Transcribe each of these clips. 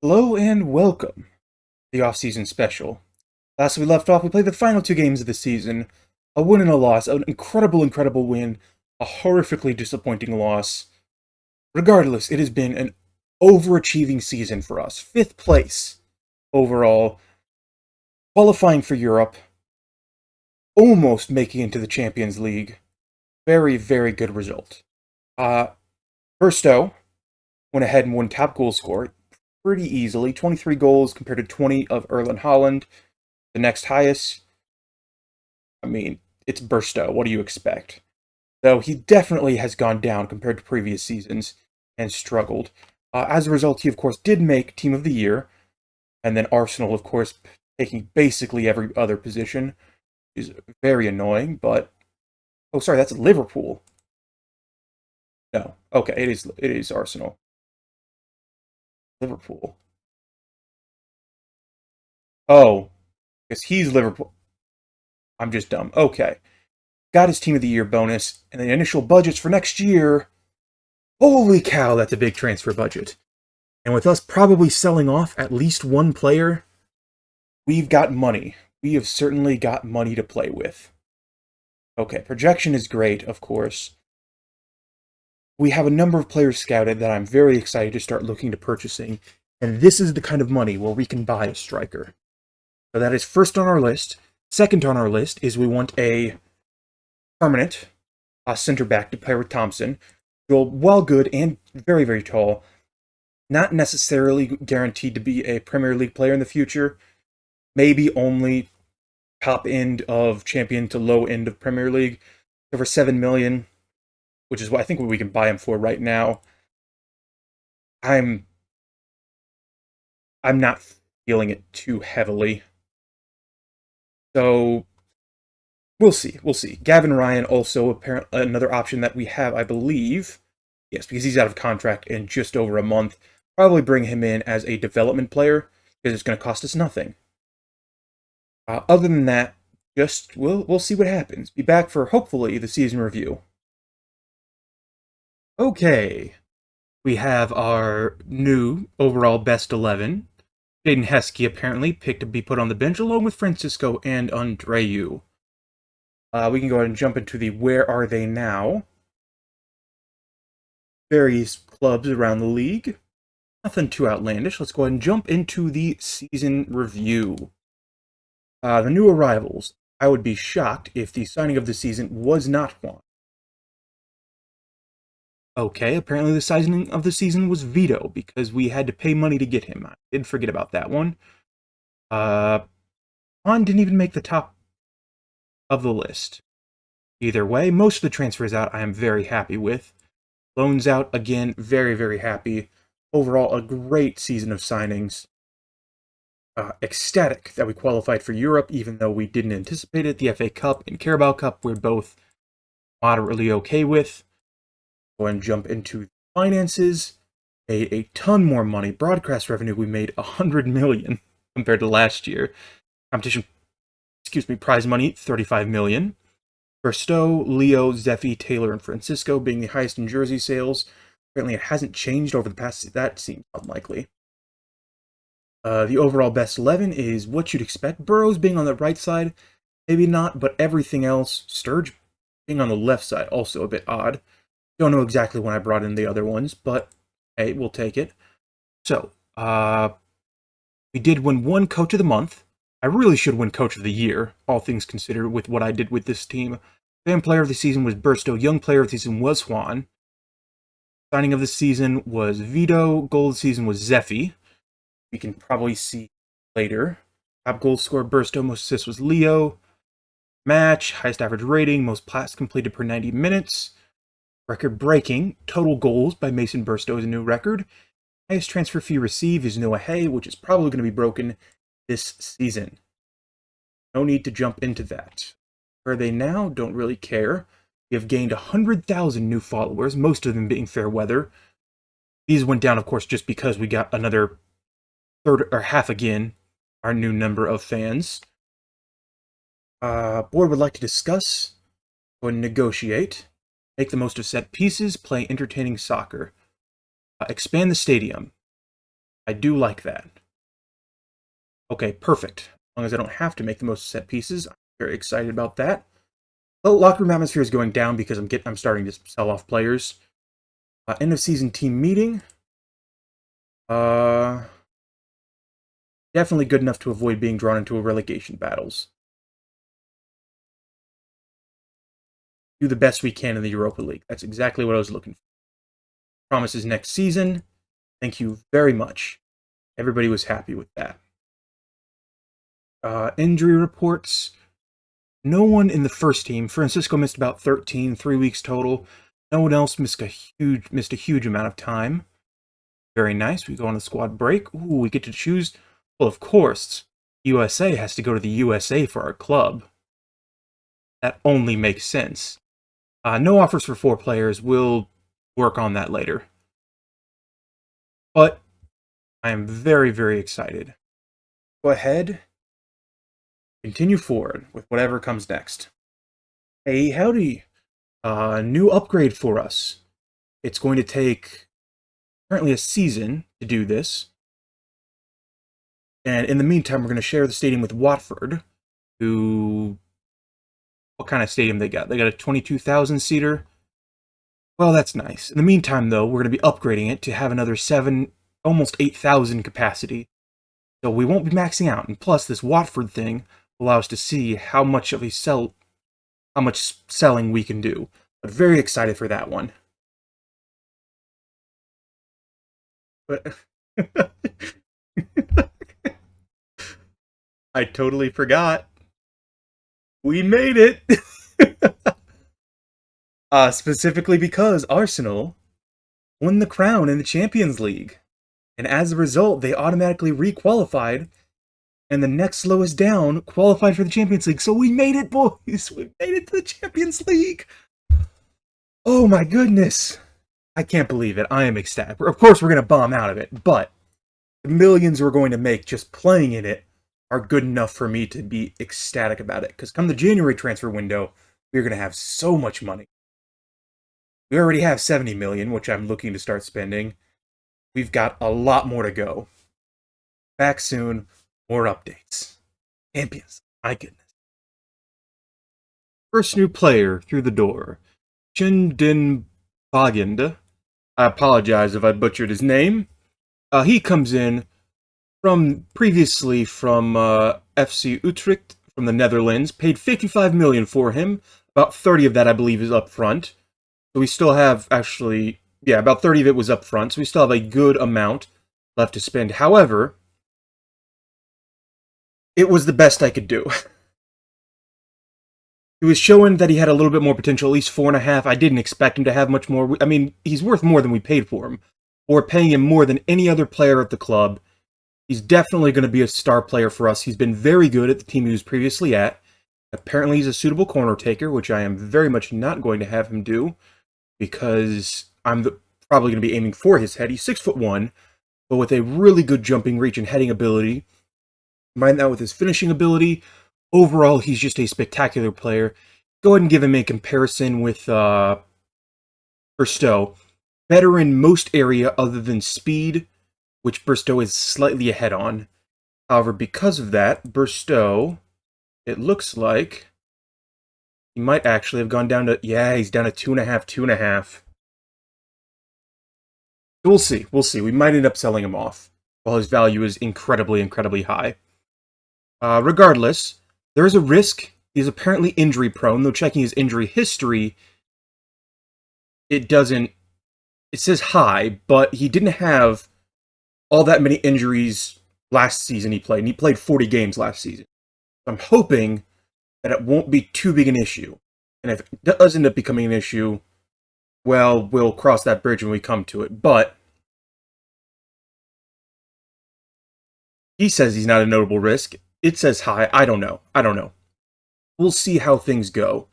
Hello and welcome to the off-season special. Last we left off, we played the final two games of the season. A win and a loss, an incredible win, a horrifically disappointing loss. Regardless, it has been an overachieving season for us. 5th place overall, qualifying for Europe, almost making it to the Champions League. Very good result. Burstow went ahead and won top goal scorer pretty easily. 23 goals compared to 20 of Erling Haaland. The next highest, I mean, it's Burstow. What do you expect? Though he definitely has gone down compared to previous seasons and struggled. As a result, he, of course, did make Team of the Year. And then Arsenal, of course, taking basically every other position. Is very annoying, but... Oh, sorry, that's Liverpool. No. Okay, it is Arsenal. Liverpool. Oh, because he's Liverpool. I'm just dumb. Okay. Got his Team of the Year bonus, and the initial budgets for next year. Holy cow, that's a big transfer budget. And with us probably selling off at least one player, we've got money. We have certainly got money to play with. Okay, projection is great, of course. We have a number of players scouted that I'm very excited to start looking to purchasing, and this is the kind of money where we can buy a striker. So that is first on our list. Second on our list is we want a permanent center back to pair with Thompson. Well good and very tall. Not necessarily guaranteed to be a Premier League player in the future. Maybe only top end of champion to low end of Premier League. So for 7 million, which is what I think we can buy him for right now. I'm not feeling it too heavily. So we'll see. Gavin Ryan also apparently another option that we have, I believe. Yes, because he's out of contract in just over a month. Probably bring him in as a development player because it's going to cost us nothing. Other than that, just we'll see what happens. Be back for hopefully the season review. Okay, we have our new overall best 11. Jaden Heskey apparently picked to be put on the bench along with Francisco and Andreu. We can go ahead and jump into the where are they now. Various clubs around the league. Nothing too outlandish. Let's go ahead and jump into the season review. The new arrivals. I would be shocked if the signing of the season was not Juan. Okay, apparently the signing of the season was Vito, because we had to pay money to get him. I did forget about that one. Juan didn't even make the top of the list. Either way, most of the transfers out I am very happy with. Loans out, again, very happy. Overall, a great season of signings. Ecstatic that we qualified for Europe, even though we didn't anticipate it. The FA Cup and Carabao Cup we're both moderately okay with. Go ahead and jump into finances. Made a ton more money. Broadcast revenue, we made 100 million compared to last year. Competition, prize money, 35 million. Burstow, Leo, Zeffy, Taylor, and Francisco being the highest in jersey sales. Apparently it hasn't changed over the past, that seems unlikely. The overall best 11 is what you'd expect. Burrows being on the right side, maybe not, but everything else. Sturge being on the left side, also a bit odd. Don't know exactly when I brought in the other ones, but hey, we'll take it. So, we did win one Coach of the Month. I really should win Coach of the Year, all things considered, with what I did with this team. Fan Player of the Season was Burstow. Young Player of the Season was Juan. Signing of the season was Vito. Goal of the season was Zeffy. We can probably see later. Top goal scorer Burstow. Most assists was Leo. Match. Highest average rating. Most passes completed per 90 minutes. Record breaking. Total goals by Mason Burstow is a new record. Highest transfer fee received is Noah Hay, which is probably going to be broken this season. No need to jump into that. Where are they now? Don't really care. We have gained 100,000 new followers, most of them being fair weather. These went down, of course, just because we got another third or half again, our new number of fans. Board would like to discuss or negotiate. Make the most of set pieces. Play entertaining soccer. Expand the stadium. I do like that. Okay, perfect. As long as I don't have to make the most set pieces, I'm very excited about that. The locker room atmosphere is going down because I'm starting to sell off players. End of season team meeting. Definitely good enough to avoid being drawn into a relegation battles. Do the best we can in the Europa League. That's exactly what I was looking for. Promises next season. Thank you very much. Everybody was happy with that. Injury reports. No one in the first team. Francisco missed about 13, 3 weeks total. No one else missed a huge amount of time. Very nice. We go on a squad break. Ooh, we get to choose. Well, of course, USA has to go to the USA for our club. That only makes sense. No offers for 4 players. We'll work on that later. But I am very, very excited. Go ahead. Continue forward with whatever comes next. Hey, howdy. New upgrade for us. It's going to take currently a season to do this. And in the meantime, we're going to share the stadium with Watford, who... What kind of stadium they got? They got a 22,000-seater. Well, that's nice. In the meantime, though, we're going to be upgrading it to have another 7, almost 8,000 capacity. So we won't be maxing out. And plus, this Watford thing will allow us to see how much selling we can do. But very excited for that one. But I totally forgot. We made it! Specifically because Arsenal won the crown in the Champions League. And as a result, they automatically re-qualified, and the next lowest down qualified for the Champions League. So we made it, boys! We made it to the Champions League! Oh my goodness! I can't believe it. I am ecstatic. Of course, we're going to bomb out of it, but the millions we're going to make just playing in it are good enough for me to be ecstatic about it. Because come the January transfer window, we're going to have so much money. We already have 70 million, which I'm looking to start spending. We've got a lot more to go. Back soon, more updates. Champions, my goodness. First new player through the door. Chindin Bagenda. I apologize if I butchered his name. He comes in previously from FC Utrecht from the Netherlands. Paid 55 million for him. About 30 of that, I believe, is up front. So we still have, actually, yeah, about 30 of it was up front. So we still have a good amount left to spend. However, it was the best I could do. He was showing that he had a little bit more potential, at least 4.5. I didn't expect him to have much more. I mean, he's worth more than we paid for him. We're paying him more than any other player at the club. He's definitely going to be a star player for us. He's been very good at the team he was previously at. Apparently he's a suitable corner taker, which I am very much not going to have him do, because I'm probably going to be aiming for his head. He's 6'1", but with a really good jumping reach and heading ability. Combine that with his finishing ability. Overall, he's just a spectacular player. Go ahead and give him a comparison with Burstow. Better in most area other than speed, which Burstow is slightly ahead on. However, because of that, Burstow, it looks like he might actually have gone down to, yeah, he's down to 2.5, 2.5. We'll see, we'll see. We might end up selling him off, while his value is incredibly, incredibly high. Regardless, there is a risk. He's apparently injury prone, though checking his injury history, it says high, but he didn't have all that many injuries last season he played, and he played 40 games last season. So I'm hoping that it won't be too big an issue. And if it does end up becoming an issue, well, we'll cross that bridge when we come to it. But he says he's not a notable risk. It says high. I don't know. We'll see how things go.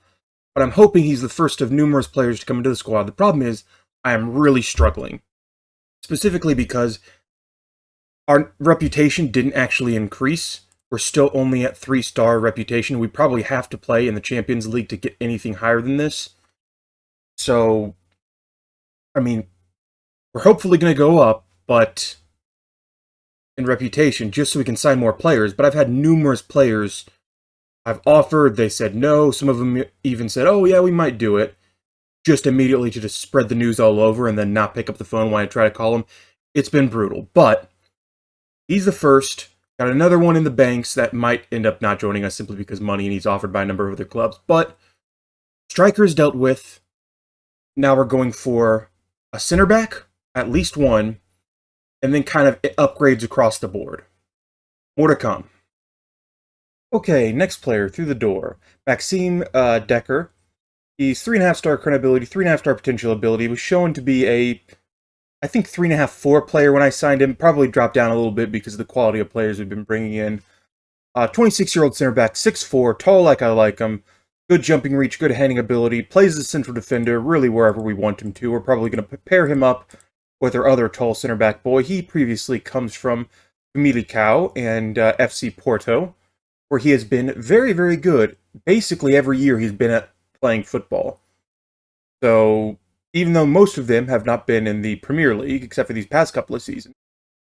But I'm hoping he's the first of numerous players to come into the squad. The problem is, I am really struggling. Specifically because our reputation didn't actually increase. We're still only at 3-star reputation. We probably have to play in the Champions League to get anything higher than this. So, I mean, we're hopefully going to go up, but and reputation just so we can sign more players, but I've had numerous players I've offered, they said no, some of them even said, oh yeah, we might do it, just immediately to just spread the news all over and then not pick up the phone when I try to call them. It's been brutal, but he's the first. Got another one in the banks that might end up not joining us simply because money, and he's offered by a number of other clubs, but strikers dealt with. Now we're going for a center back, at least one, and then kind of upgrades across the board. More to come. Okay, next player through the door. Maxime Decker. He's 3.5-star current ability, 3.5-star potential ability. He was shown to be a, I think, 3.5-4 player when I signed him. Probably dropped down a little bit because of the quality of players we've been bringing in. 26-year-old center back, 6'4", tall like I like him. Good jumping reach, good handling ability. Plays as a central defender, really wherever we want him to. We're probably going to pair him up with our other tall center back boy. He previously comes from Famalicão and FC Porto, where he has been very, very good. Basically every year he's been playing football. So even though most of them have not been in the Premier League, except for these past couple of seasons,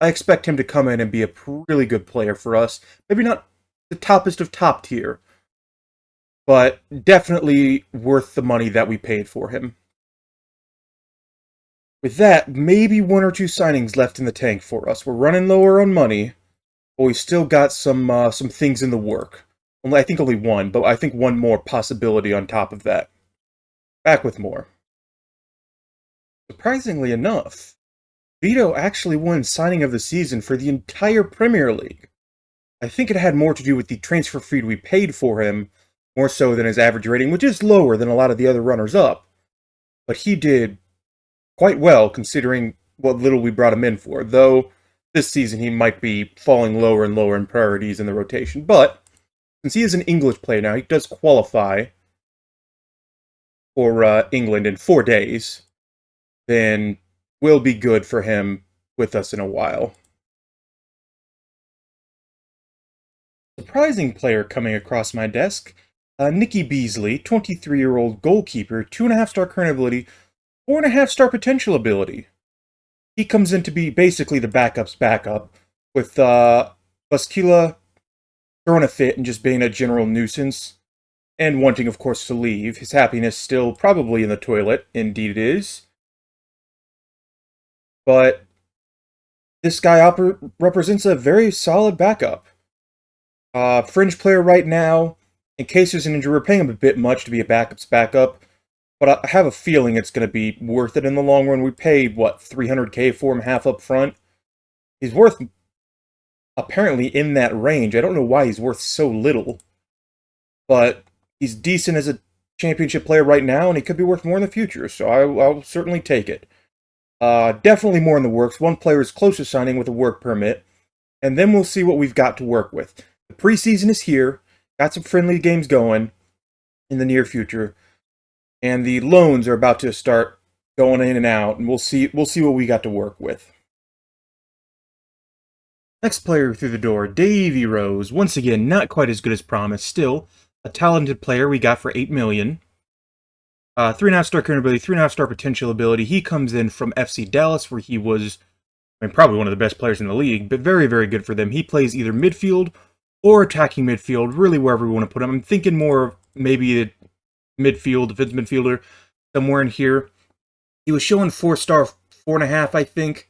I expect him to come in and be a really good player for us. Maybe not the toppest of top tier, but definitely worth the money that we paid for him. With that, maybe one or two signings left in the tank for us. We're running lower on money, but we've still got some things in the work. I think only one, but I think one more possibility on top of that. Back with more. Surprisingly enough, Vito actually won signing of the season for the entire Premier League. I think it had more to do with the transfer fee we paid for him, more so than his average rating, which is lower than a lot of the other runners-up. But he did quite well, considering what little we brought him in for, though this season he might be falling lower and lower in priorities in the rotation. But since he is an English player now, he does qualify for England in 4 days, then will be good for him with us in a while. Surprising player coming across my desk, Nicky Beasley, 23-year-old goalkeeper, 2.5-star current ability, 4.5-star potential ability. He comes in to be basically the backup's backup, with Baskila throwing a fit and just being a general nuisance, and wanting, of course, to leave. His happiness still probably in the toilet, indeed it is. But this guy represents a very solid backup. Fringe player right now. In case there's an injury, we're paying him a bit much to be a backup's backup. But I have a feeling it's going to be worth it in the long run. We paid, what, $300K for him, half up front? He's worth, apparently, in that range. I don't know why he's worth so little. But he's decent as a championship player right now, and he could be worth more in the future. So I'll certainly take it. Definitely more in the works. One player is close to signing with a work permit. And then we'll see what we've got to work with. The preseason is here. Got some friendly games going in the near future. And the loans are about to start going in and out, and we'll see what we got to work with. Next player through the door, Davy Rose. Once again, not quite as good as promised. Still, a talented player we got for $8 million. 3.5-star current ability, 3.5-star potential ability. He comes in from FC Dallas, where he was, probably one of the best players in the league, but very, very good for them. He plays either midfield or attacking midfield, really wherever we want to put him. I'm thinking more maybe midfield, defensive midfielder, somewhere in here. He was showing 4-star, 4.5, I think,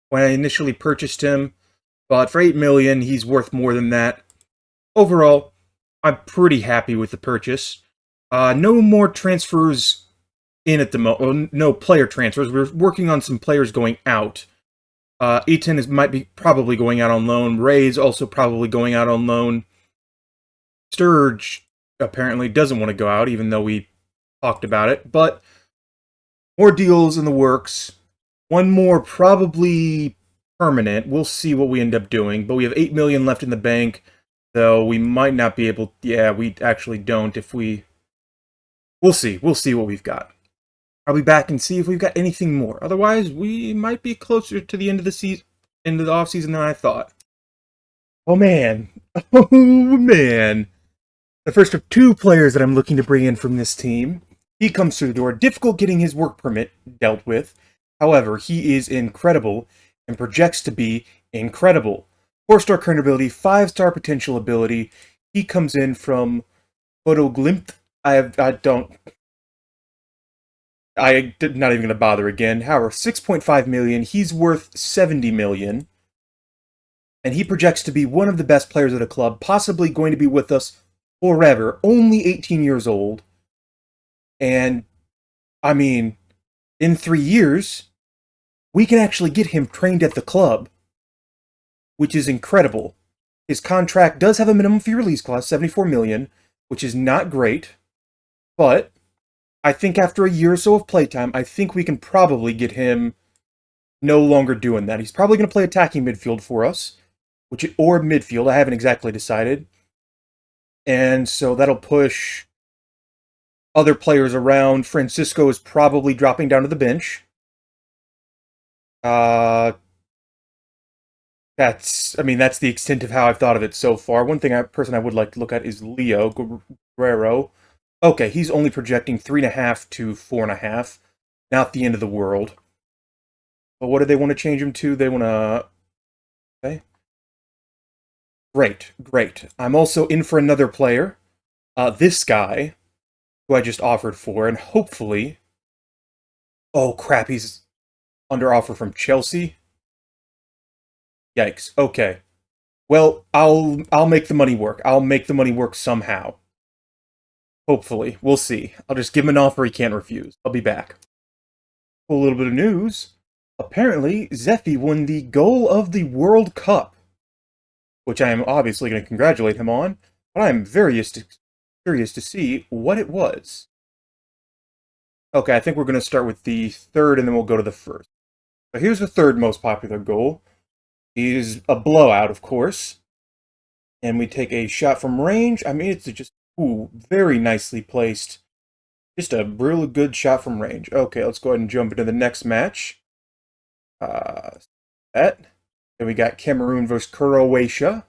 when I initially purchased him. But for $8 million, he's worth more than that. Overall, I'm pretty happy with the purchase. No more transfers in at the moment. No player transfers. We're working on some players going out. Eaton might be probably going out on loan. Ray's also probably going out on loan. Sturge apparently doesn't want to go out, even though we talked about it. But more deals in the works. One more probably permanent. We'll see what we end up doing. But we have $8 million left in the bank, though we might not be able. Yeah, we actually don't. If we, we'll see. We'll see what we've got. I'll be back and see if we've got anything more. Otherwise, we might be closer to the end of the season, end of the offseason than I thought. Oh man. Oh man. The first of 2 players that I'm looking to bring in from this team. He comes through the door. Difficult getting his work permit dealt with. However, he is incredible and projects to be incredible. 4-star current ability, 5-star potential ability. He comes in from Photoglimt. I'm not even going to bother again. However, 6.5 million. He's worth 70 million. And he projects to be one of the best players at the club, possibly going to be with us forever. Only 18 years old. And, I mean, in 3 years, we can actually get him trained at the club, which is incredible. His contract does have a minimum fee release clause, 74 million, which is not great, but I think after a year or so of playtime, I think we can probably get him no longer doing that. He's probably going to play attacking midfield for us, or midfield, I haven't exactly decided. And so that'll push other players around. Francisco is probably dropping down to the bench. That's the extent of how I've thought of it so far. One person I would like to look at is Leo Guerrero. Okay, he's only projecting 3.5 to 4.5. Not the end of the world. But what do they want to change him to? They want to... Okay. Great. I'm also in for another player. This guy, who I just offered for, and hopefully... Oh, crap, he's under offer from Chelsea. Yikes. Okay. Well, I'll make the money work. I'll make the money work somehow. Hopefully. We'll see. I'll just give him an offer he can't refuse. I'll be back. A little bit of news. Apparently, Zeffy won the goal of the World Cup, which I am obviously going to congratulate him on, but I am very curious to see what it was. Okay, I think we're going to start with the third, and then we'll go to the first. So here's the third most popular goal. It is a blowout, of course. And we take a shot from range. I mean, it's just, very nicely placed. Just a really good shot from range. Okay, let's go ahead and jump into the next match. Then we got Cameroon versus Croatia.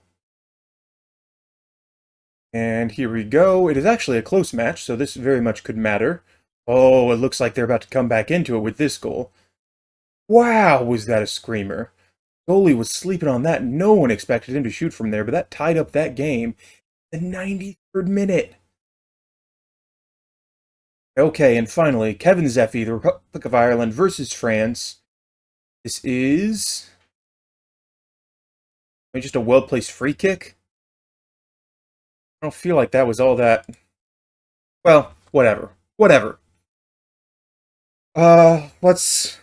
And here we go. It is actually a close match, so this very much could matter. Oh, it looks like they're about to come back into it with this goal. Wow, was that a screamer. Goalie was sleeping on that. No one expected him to shoot from there, but that tied up that game. The 93rd minute. Okay, and finally, Kevin Zeffy, the Republic of Ireland versus France. This is just a well-placed free kick. I don't feel like that was all that. Well, whatever. Let's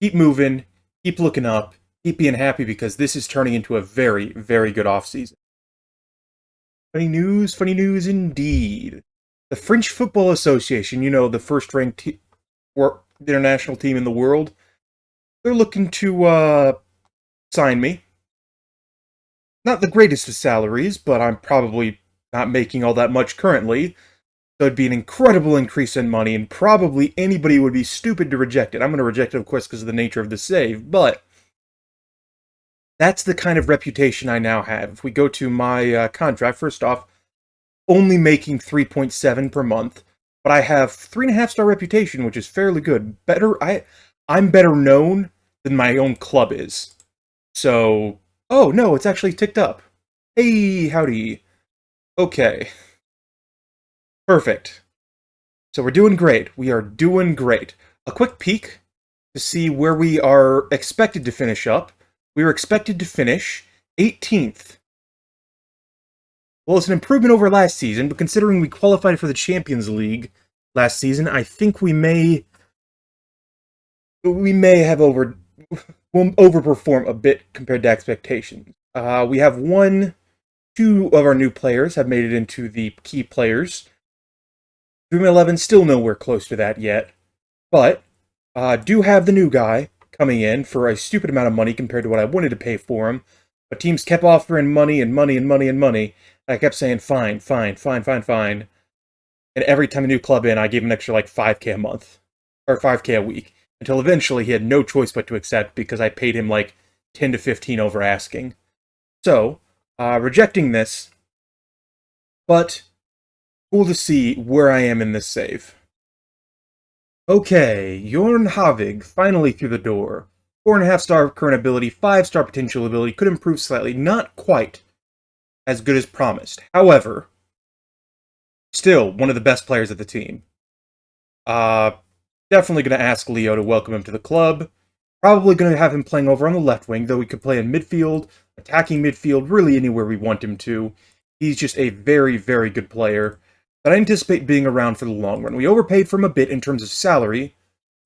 keep moving, keep looking up, keep being happy, because this is turning into a very, very good offseason. Funny news indeed. The French Football Association, the first-ranked international team in the world, they're looking to sign me. Not the greatest of salaries, but I'm probably not making all that much currently. So it'd be an incredible increase in money, and probably anybody would be stupid to reject it. I'm going to reject it, of course, because of the nature of the save, but that's the kind of reputation I now have. If we go to my contract, first off, only making 3.7 per month, but I have 3.5-star reputation, which is fairly good. I'm better known than my own club is. So, oh no, it's actually ticked up. Hey, howdy. Okay. Perfect. So we're doing great. We are doing great. A quick peek to see where we are expected to finish up. We were expected to finish 18th. Well, it's an improvement over last season, but considering we qualified for the Champions League last season, I think we may have overperform a bit compared to expectations. We have two of our new players have made it into the key players. Dream 11 still nowhere close to that yet, but do have the new guy coming in for a stupid amount of money compared to what I wanted to pay for him. But teams kept offering money and money and money and money. And I kept saying, fine. And every time a new club in, I gave him an extra like 5K a month, or 5K a week, until eventually he had no choice but to accept because I paid him like 10 to 15 over asking. So, rejecting this, but cool to see where I am in this save. Okay, Jorn Havig finally through the door. 4.5-star current ability, 5-star potential ability, could improve slightly, not quite as good as promised. However, still one of the best players of the team. Definitely going to ask Leo to welcome him to the club. Probably going to have him playing over on the left wing, though he could play in midfield, attacking midfield, really anywhere we want him to. He's just a very, very good player that I anticipate being around for the long run. We overpaid for him a bit in terms of salary,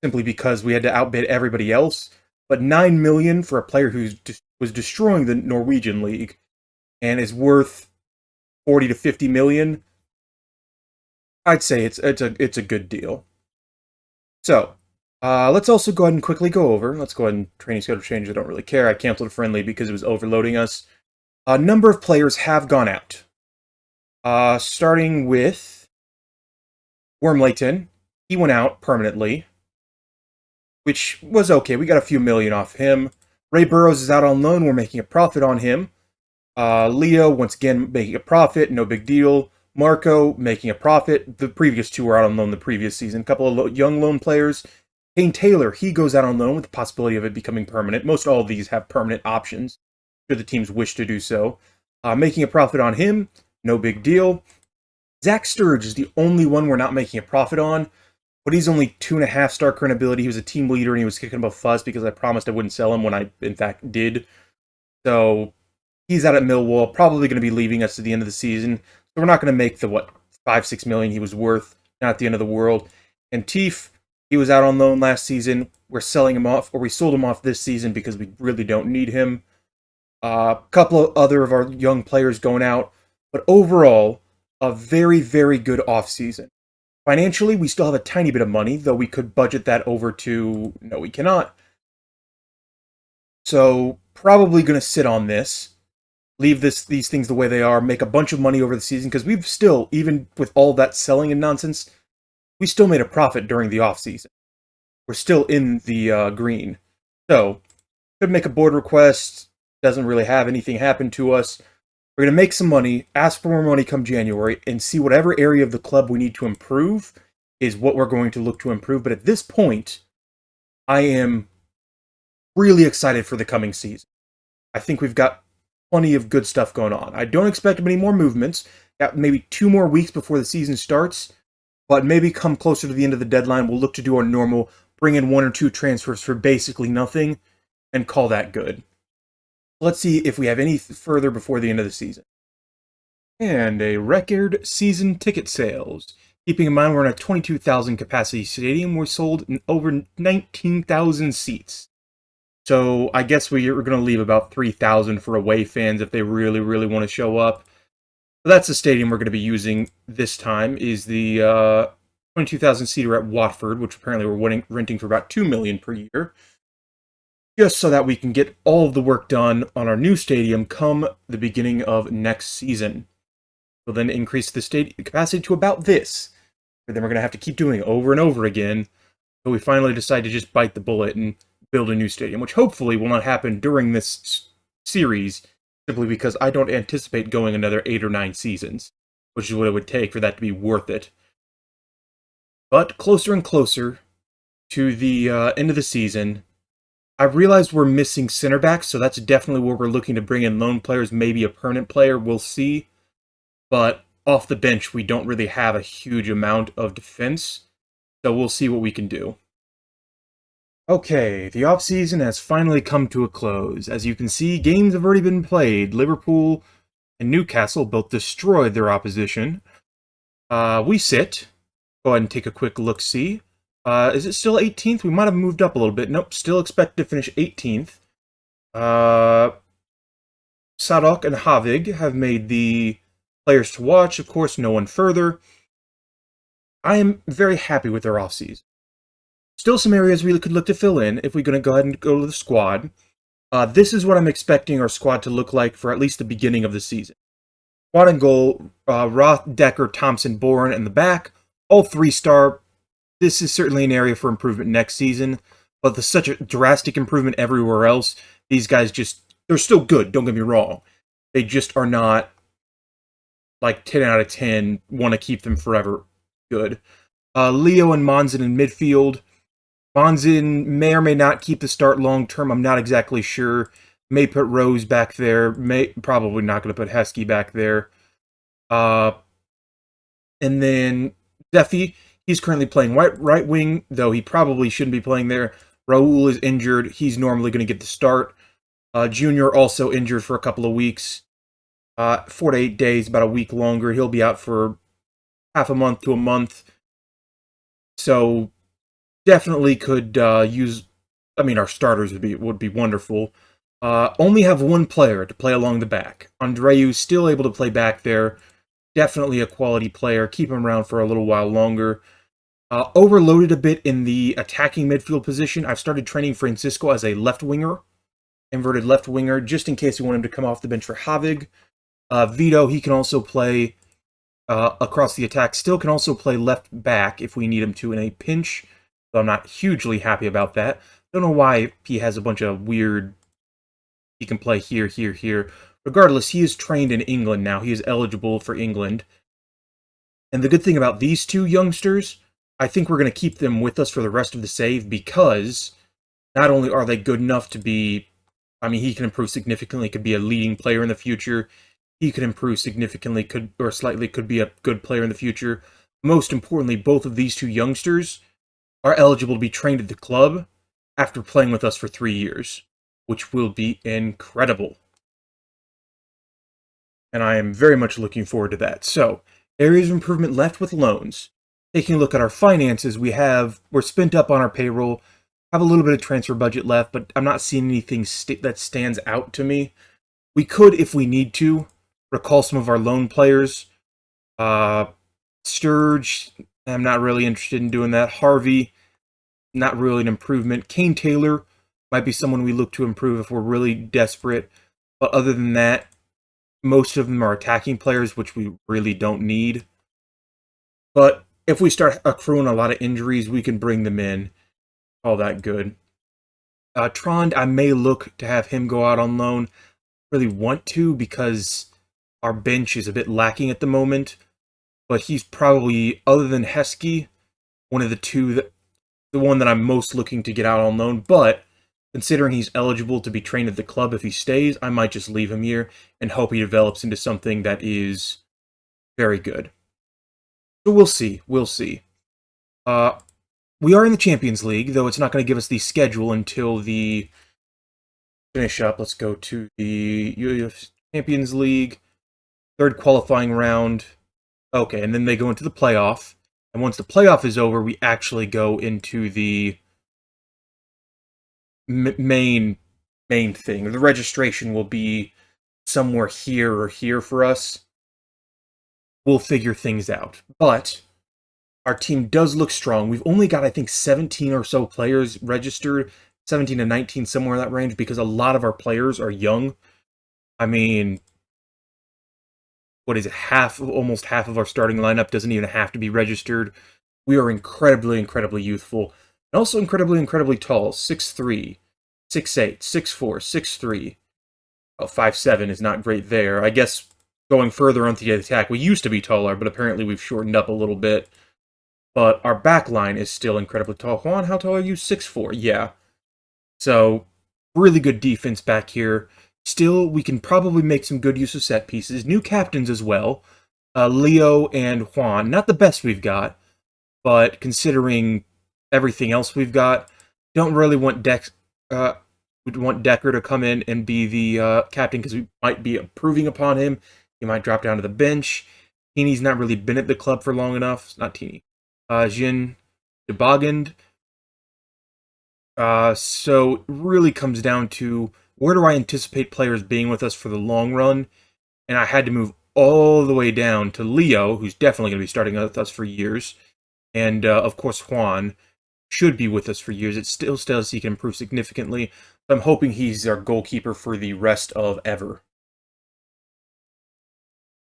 simply because we had to outbid everybody else, but 9 million for a player who was destroying the Norwegian league and is worth 40 to 50 million, I'd say it's a good deal. So, let's also go ahead and quickly go over. Let's go ahead and training schedule change. I don't really care. I canceled a friendly because it was overloading us. A number of players have gone out. Starting with Wormlayton. He went out permanently, which was okay. We got a few million off him. Ray Burrows is out on loan. We're making a profit on him. Leo, once again, making a profit. No big deal. Marco, making a profit. The previous two were out on loan the previous season. A couple of young loan players. Kane Taylor, he goes out on loan with the possibility of it becoming permanent. Most all of these have permanent options, should the teams wish to do so. Making a profit on him. No big deal. Zach Sturge is the only one we're not making a profit on, but he's only 2.5-star current ability. He was a team leader and he was kicking up a fuss because I promised I wouldn't sell him when I, in fact, did. So he's out at Millwall, probably going to be leaving us at the end of the season. So we're not going to make the, 5-6 million he was worth. Not at the end of the world. And Teef, he was out on loan last season. We're selling him off, or we sold him off this season because we really don't need him. A couple of other of our young players going out. But overall, a very, very good offseason. Financially, we still have a tiny bit of money, though we could budget that over to... No, we cannot. So, probably going to sit on this. Leave these things the way they are. Make a bunch of money over the season, because we've still, even with all that selling and nonsense, we still made a profit during the offseason. We're still in the green. So, could make a board request. Doesn't really have anything happen to us. We're going to make some money, ask for more money come January, and see whatever area of the club we need to improve is what we're going to look to improve. But at this point, I am really excited for the coming season. I think we've got plenty of good stuff going on. I don't expect many more movements. Got maybe 2 more weeks before the season starts, but maybe come closer to the end of the deadline, we'll look to do our normal, bring in 1 or 2 transfers for basically nothing, and call that good. Let's see if we have any further before the end of the season. And a record season ticket sales. Keeping in mind we're in a 22,000 capacity stadium, we're sold in over 19,000 seats. So I guess we're going to leave about 3,000 for away fans if they really, really want to show up. So that's the stadium we're going to be using this time, is the 22,000 seater at Watford, which apparently we're renting for about $2 million per year. Just so that we can get all of the work done on our new stadium come the beginning of next season. We'll then increase the stadium capacity to about this. And then we're going to have to keep doing it over and over again until we finally decide to just bite the bullet and build a new stadium, which hopefully will not happen during this series, simply because I don't anticipate going another 8 or 9 seasons, which is what it would take for that to be worth it. But closer and closer to the end of the season, I realized we're missing center backs, so that's definitely where we're looking to bring in loan players, maybe a permanent player, we'll see. But off the bench, we don't really have a huge amount of defense, so we'll see what we can do. Okay, the offseason has finally come to a close. As you can see, games have already been played. Liverpool and Newcastle both destroyed their opposition. We sit. Go ahead and take a quick look-see. Is it still 18th? We might have moved up a little bit. Nope, still expect to finish 18th. Sadok and Havig have made the players to watch. Of course, no one further. I am very happy with their offseason. Still some areas we could look to fill in if we're going to go ahead and go to the squad. This is what I'm expecting our squad to look like for at least the beginning of the season. Squad and goal, Roth, Decker, Thompson, Bourne, and the back. All 3-star. This is certainly an area for improvement next season, but there's such a drastic improvement everywhere else. These guys they're still good, don't get me wrong. They just are not like 10 out of 10, want to keep them forever good. Leo and Monzon in midfield. Bonzin may or may not keep the start long term. I'm not exactly sure. May put Rose back there. Probably not going to put Heskey back there. And then Zeffy, he's currently playing right wing, though he probably shouldn't be playing there. Raul is injured. He's normally going to get the start. Junior also injured for a couple of weeks. 4 to 8 days, about a week longer. He'll be out for half a month to a month. So definitely could use. I mean, our starters would be wonderful. Only have one player to play along the back. Andreu still able to play back there. Definitely a quality player. Keep him around for a little while longer. Overloaded a bit in the attacking midfield position. I've started training Francisco as a left winger, inverted left winger, just in case we want him to come off the bench for Havig. Vito, he can also play across the attack. Still can also play left back if we need him to in a pinch. So I'm not hugely happy about that. Don't know why he has a bunch of weird... He can play here, here, here. Regardless, he is trained in England now. He is eligible for England. And the good thing about these two youngsters, I think we're going to keep them with us for the rest of the save because not only are they good enough to be... I mean, he can improve significantly, could be a leading player in the future. He could improve significantly, could be a good player in the future. Most importantly, both of these two youngsters are eligible to be trained at the club after playing with us for 3 years, which will be incredible. And I am very much looking forward to that. So, areas of improvement left with loans. Taking a look at our finances, we're spent up on our payroll, have a little bit of transfer budget left, but I'm not seeing anything that stands out to me. We could, if we need to, recall some of our loan players. Sturge, I'm not really interested in doing that. Harvey, not really an improvement. Kane Taylor might be someone we look to improve if we're really desperate. But other than that, most of them are attacking players, which we really don't need. But if we start accruing a lot of injuries, we can bring them in. All that good. Trond, I may look to have him go out on loan. Really want to because our bench is a bit lacking at the moment. But he's probably, other than Heskey, one of the one that I'm most looking to get out on loan. But considering he's eligible to be trained at the club if he stays, I might just leave him here and hope he develops into something that is very good. So we'll see. We'll see. We are in the Champions League, though it's not going to give us the schedule until the finish up. Let's go to the Champions League, third qualifying round. Okay, and then they go into the playoff. And once the playoff is over, we actually go into the main thing. The registration will be somewhere here or here for us. We'll figure things out. But our team does look strong. We've only got, I think, 17 or so players registered. 17 to 19, somewhere in that range, because a lot of our players are young. I mean, what is it? Almost half of our starting lineup doesn't even have to be registered. We are incredibly, incredibly youthful. And also incredibly, incredibly tall. 6'3", 6'8", 6'4", 6'3". Oh, 5'7" is not great there. I guess going further onto the attack, we used to be taller, but apparently we've shortened up a little bit. But our back line is still incredibly tall. Juan, how tall are you? 6'4". Yeah. So, really good defense back here. Still, we can probably make some good use of set pieces. New captains as well. Leo and Juan. Not the best we've got, but considering everything else we've got, don't really want we'd want Decker to come in and be the captain because we might be improving upon him. He might drop down to the bench. Teeny's not really been at the club for long enough. Not Teeny. Jin Debogand. So it really comes down to where do I anticipate players being with us for the long run? And I had to move all the way down to Leo, who's definitely going to be starting with us for years. And, of course, Juan should be with us for years. It still says he can improve significantly. I'm hoping he's our goalkeeper for the rest of ever.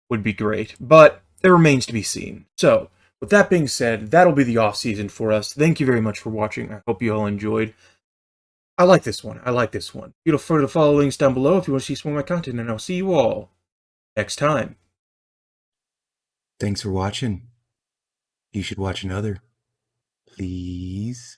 Would be great. But it remains to be seen. So, with that being said, that'll be the off-season for us. Thank you very much for watching. I hope you all enjoyed. I like this one. Feel free to follow links down below if you want to see some more of my content, and I'll see you all next time. Thanks for watching. You should watch another. Please.